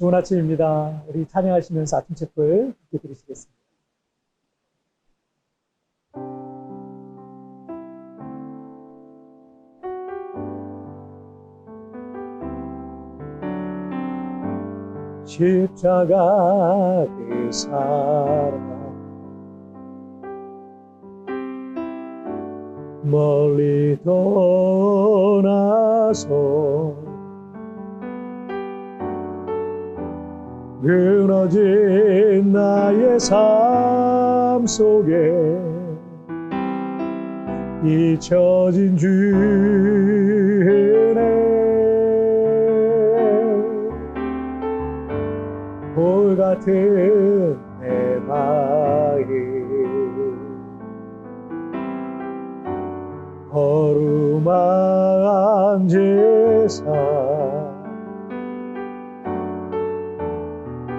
좋은 아침입니다. 우리 찬양하시면서 아침 책을 함께 들으시겠습니다. 십자가 그 사랑 멀리 떠나서 끊어진 나의 삶 속에 잊혀진 주의 돌 같은 내 마음 거룩한 제사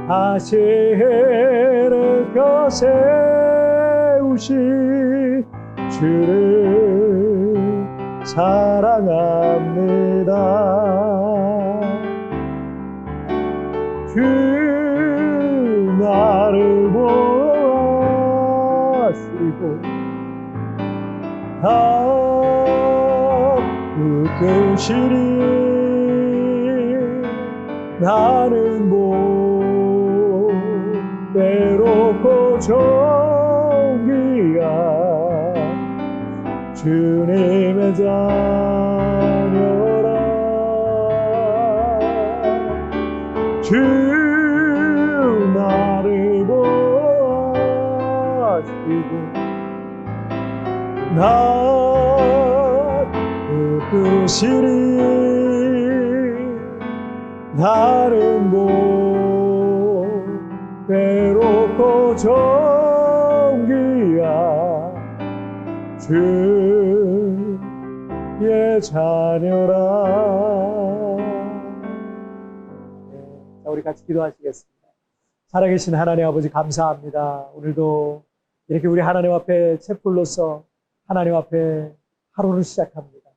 다시 일으켜 세우신 주를 사랑합니다. 주 나를 보아시고 다 붙드시리. 나는 외롭고 종기야 주님의 자녀라. 주 나를 보아시고 나 붙드시리. 나는 외롭고 종기야 주의 자녀라. 자, 우리 같이 기도하시겠습니다. 살아계신 하나님 아버지 감사합니다. 오늘도 이렇게 우리 하나님 앞에 채플로서 하나님 앞에 하루를 시작합니다.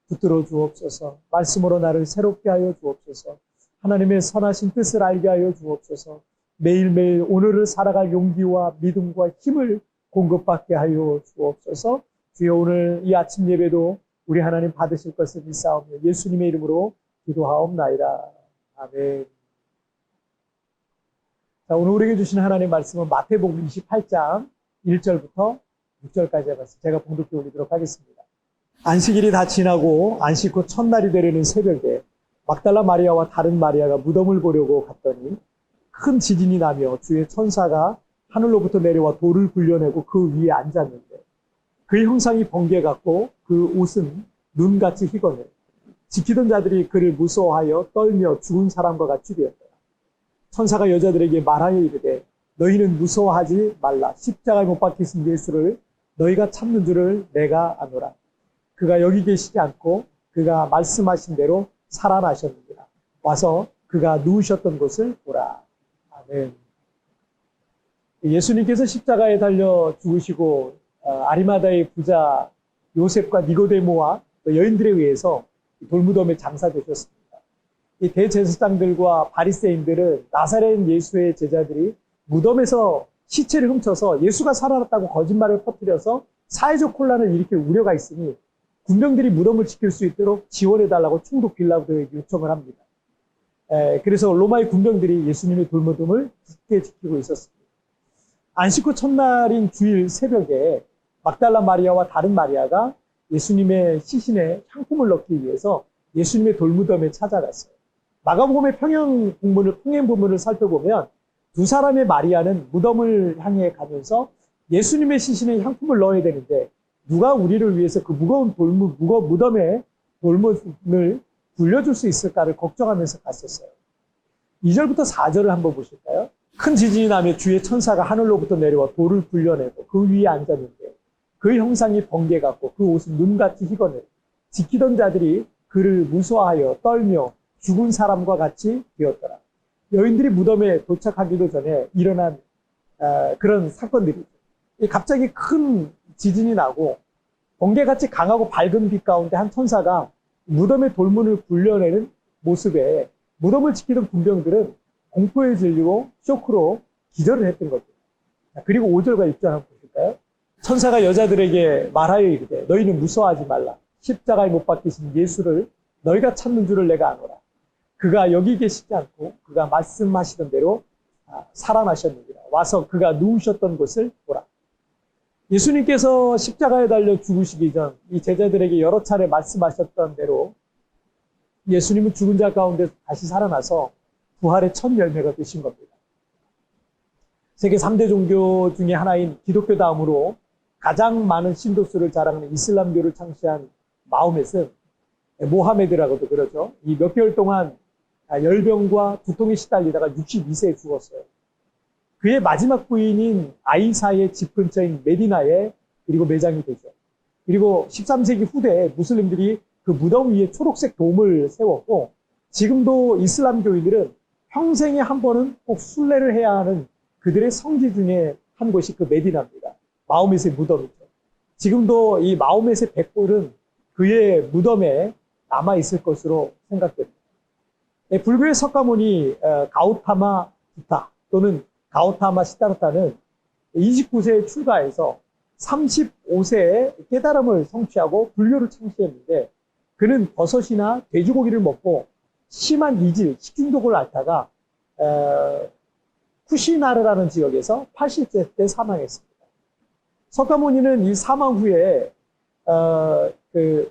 붙들어 주옵소서. 말씀으로 나를 새롭게 하여 주옵소서. 하나님의 선하신 뜻을 알게 하여 주옵소서. 매일매일 오늘을 살아갈 용기와 믿음과 힘을 공급받게 하여 주옵소서. 주여 오늘 이 아침 예배도 우리 하나님 받으실 것을 믿사오며 예수님의 이름으로 기도하옵나이다. 아멘. 자, 오늘 우리에게 주신 하나님의 말씀은 마태복음 28장 1절부터 6절까지의 말씀 제가 봉독해 올리도록 하겠습니다. 안식일이 다 지나고 안식 후 첫날이 되려는 새벽에 막달라 마리아와 다른 마리아가 무덤을 보려고 갔더니 큰 지진이 나며 주의 천사가 하늘로부터 내려와 돌을 굴려내고 그 위에 앉았는데 그의 형상이 번개 같고 그 옷은 눈같이 희건해 지키던 자들이 그를 무서워하여 떨며 죽은 사람과 같이 되었더라. 천사가 여자들에게 말하여 이르되 너희는 무서워하지 말라. 십자가에 못 박히신 예수를 너희가 찾는 줄을 내가 아노라. 그가 여기 계시지 않고 그가 말씀하신 대로 살아나셨느니라. 와서 그가 누우셨던 곳을 보라. 아멘. 예수님께서 십자가에 달려 죽으시고 아리마다의 부자 요셉과 니고데모와 여인들에 의해서 돌무덤에 장사되셨습니다. 이 대제사장들과 바리새인들은 나사렛 예수의 제자들이 무덤에서 시체를 훔쳐서 예수가 살아났다고 거짓말을 퍼뜨려서 사회적 혼란을 일으킬 우려가 있으니 군병들이 무덤을 지킬 수 있도록 지원해달라고 충독 빌라도에게 요청을 합니다. 그래서 로마의 군병들이 예수님의 돌무덤을 굳게 지키고 있었습니다. 안식 후 첫날인 주일 새벽에 막달라 마리아와 다른 마리아가 예수님의 시신에 향품을 넣기 위해서 예수님의 돌무덤에 찾아갔어요. 마가복음의 평행 부분을 살펴보면 두 사람의 마리아는 무덤을 향해 가면서 예수님의 시신에 향품을 넣어야 되는데 누가 우리를 위해서 그 무거운 무덤에 돌무을 굴려줄 수 있을까를 걱정하면서 갔었어요. 2절부터 4절을 한번 보실까요? 큰 지진이 나며 주의 천사가 하늘로부터 내려와 돌을 굴려내고 그 위에 앉았는데 그 형상이 번개 같고 그 옷은 눈같이 희건해 지키던 자들이 그를 무서워하여 떨며 죽은 사람과 같이 되었더라. 여인들이 무덤에 도착하기도 전에 일어난 그런 사건들이죠. 갑자기 큰 지진이 나고 번개같이 강하고 밝은 빛 가운데 한 천사가 무덤의 돌문을 굴려내는 모습에 무덤을 지키던 군병들은 공포에 질리고 쇼크로 기절을 했던 겁니다. 그리고 5절과 6절 한번 보실까요? 천사가 여자들에게 말하여 이르되 너희는 무서워하지 말라. 십자가에 못 박히신 예수를 너희가 찾는 줄을 내가 아노라. 그가 여기 계시지 않고 그가 말씀하시던 대로 살아나셨느니라. 와서 그가 누우셨던 곳을 보라. 예수님께서 십자가에 달려 죽으시기 전 이 제자들에게 여러 차례 말씀하셨던 대로 예수님은 죽은 자 가운데 다시 살아나서 부활의 첫 열매가 되신 겁니다. 세계 3대 종교 중에 하나인 기독교 다음으로 가장 많은 신도수를 자랑하는 이슬람교를 창시한 마호멧은 모하메드라고도 그러죠. 이 몇 개월 동안 열병과 두통에 시달리다가 62세에 죽었어요. 그의 마지막 부인인 아이사의 집 근처인 메디나에 그리고 매장이 되죠. 그리고 13세기 후대에 무슬림들이 그 무덤 위에 초록색 돔을 세웠고 지금도 이슬람교인들은 평생에 한 번은 꼭 순례를 해야 하는 그들의 성지 중에 한 곳이 그 메디나입니다. 마호멧의 무덤이죠. 지금도 이 마호멧의 백골은 그의 무덤에 남아있을 것으로 생각됩니다. 불교의 석가모니 가우타마 부타 또는 가우타마 시다르타는 29세에 출가해서 35세에 깨달음을 성취하고 불교를 창시했는데 그는 버섯이나 돼지고기를 먹고 심한 이질, 식중독을 앓다가 쿠시나르라는 지역에서 80세 때 사망했습니다. 석가모니는 이 사망 후에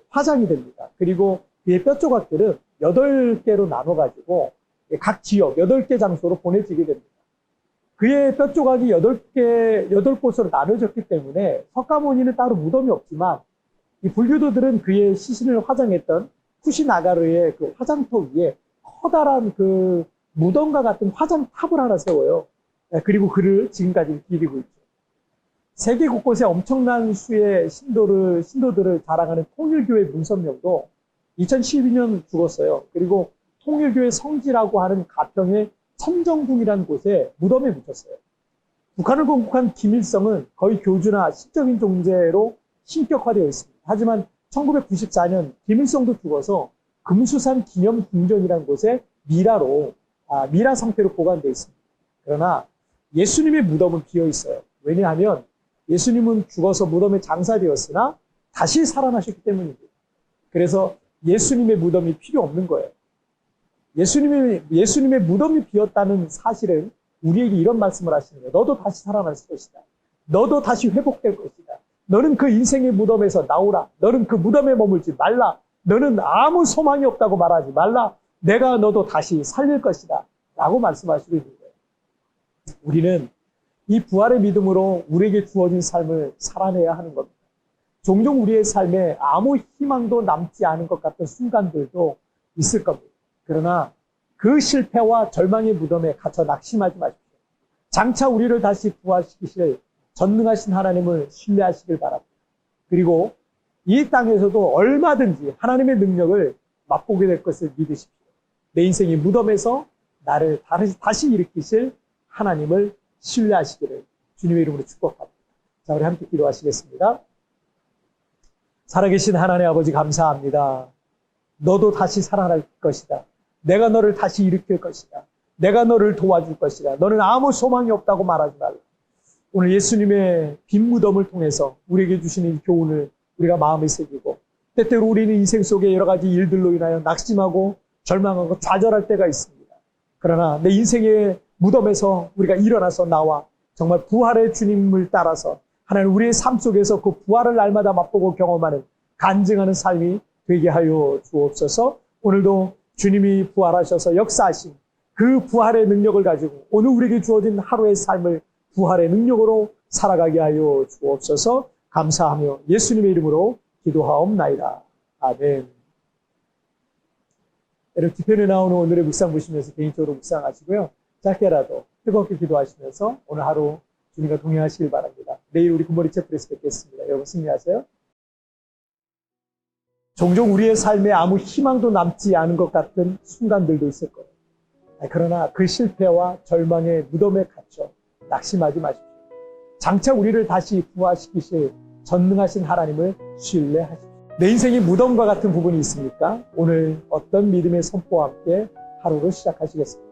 화장이 됩니다. 그리고 그의 뼈 조각들은 8개로 나눠가지고 각 지역 8개 장소로 보내지게 됩니다. 그의 뼈 조각이 8곳으로 나눠졌기 때문에 석가모니는 따로 무덤이 없지만 이 불교도들은 그의 시신을 화장했던 쿠시나가르의 그 화장터 위에 커다란 그 무덤과 같은 화장탑을 하나 세워요. 그리고 그를 지금까지 기리고 있죠. 세계 곳곳에 엄청난 수의 신도들을 자랑하는 통일교의 문선명도 2012년 죽었어요. 그리고 통일교의 성지라고 하는 가평의 천정궁이라는 곳에 무덤에 묻혔어요. 북한을 건국한 김일성은 거의 교주나 시적인 존재로 신격화되어 있습니다. 하지만 1994년 김일성도 죽어서 금수산 기념궁전이라는 곳에 미라 상태로 보관되어 있습니다. 그러나 예수님의 무덤은 비어 있어요. 왜냐하면 예수님은 죽어서 무덤에 장사되었으나 다시 살아나셨기 때문입니다. 그래서 예수님의 무덤이 필요 없는 거예요. 예수님의 무덤이 비었다는 사실은 우리에게 이런 말씀을 하시는 거예요. 너도 다시 살아날 것이다. 너도 다시 회복될 것이다. 너는 그 인생의 무덤에서 나오라. 너는 그 무덤에 머물지 말라. 너는 아무 소망이 없다고 말하지 말라. 내가 너도 다시 살릴 것이다. 라고 말씀하시고 있는 거예요. 우리는 이 부활의 믿음으로 우리에게 주어진 삶을 살아내야 하는 겁니다. 종종 우리의 삶에 아무 희망도 남지 않은 것 같은 순간들도 있을 겁니다. 그러나 그 실패와 절망의 무덤에 갇혀 낙심하지 마십시오. 장차 우리를 다시 부활시키실 전능하신 하나님을 신뢰하시길 바랍니다. 그리고 이 땅에서도 얼마든지 하나님의 능력을 맛보게 될 것을 믿으십시오. 내 인생의 무덤에서 나를 다시 일으키실 하나님을 신뢰하시기를 주님의 이름으로 축복합니다. 자, 우리 함께 기도하시겠습니다. 살아계신 하나님 아버지 감사합니다. 너도 다시 살아날 것이다. 내가 너를 다시 일으킬 것이다. 내가 너를 도와줄 것이다. 너는 아무 소망이 없다고 말하지 말라. 오늘 예수님의 빈 무덤을 통해서 우리에게 주시는 이 교훈을 우리가 마음에 새기고 때때로 우리는 인생 속에 여러 가지 일들로 인하여 낙심하고 절망하고 좌절할 때가 있습니다. 그러나 내 인생의 무덤에서 우리가 일어나서 나와 정말 부활의 주님을 따라서 하나님 우리의 삶 속에서 그 부활을 날마다 맛보고 경험하는 간증하는 삶이 되게 하여 주옵소서. 오늘도 주님이 부활하셔서 역사하신 그 부활의 능력을 가지고 오늘 우리에게 주어진 하루의 삶을 부활의 능력으로 살아가게 하여 주옵소서. 감사하며 예수님의 이름으로 기도하옵나이다. 아멘. 여러분 뒤편에 나오는 오늘의 묵상 보시면서 개인적으로 묵상하시고요. 짧게라도 뜨겁게 기도하시면서 오늘 하루 주님과 동행하시길 바랍니다. 내일 우리 굿모닝 채플에서 뵙겠습니다. 여러분 승리하세요. 종종 우리의 삶에 아무 희망도 남지 않은 것 같은 순간들도 있을 거예요. 그러나 그 실패와 절망의 무덤에 갇혀 낙심하지 마십시오. 장차 우리를 다시 부활시키실 전능하신 하나님을 신뢰하십시오. 내 인생이 무덤과 같은 부분이 있습니까? 오늘 어떤 믿음의 선포와 함께 하루를 시작하시겠습니까?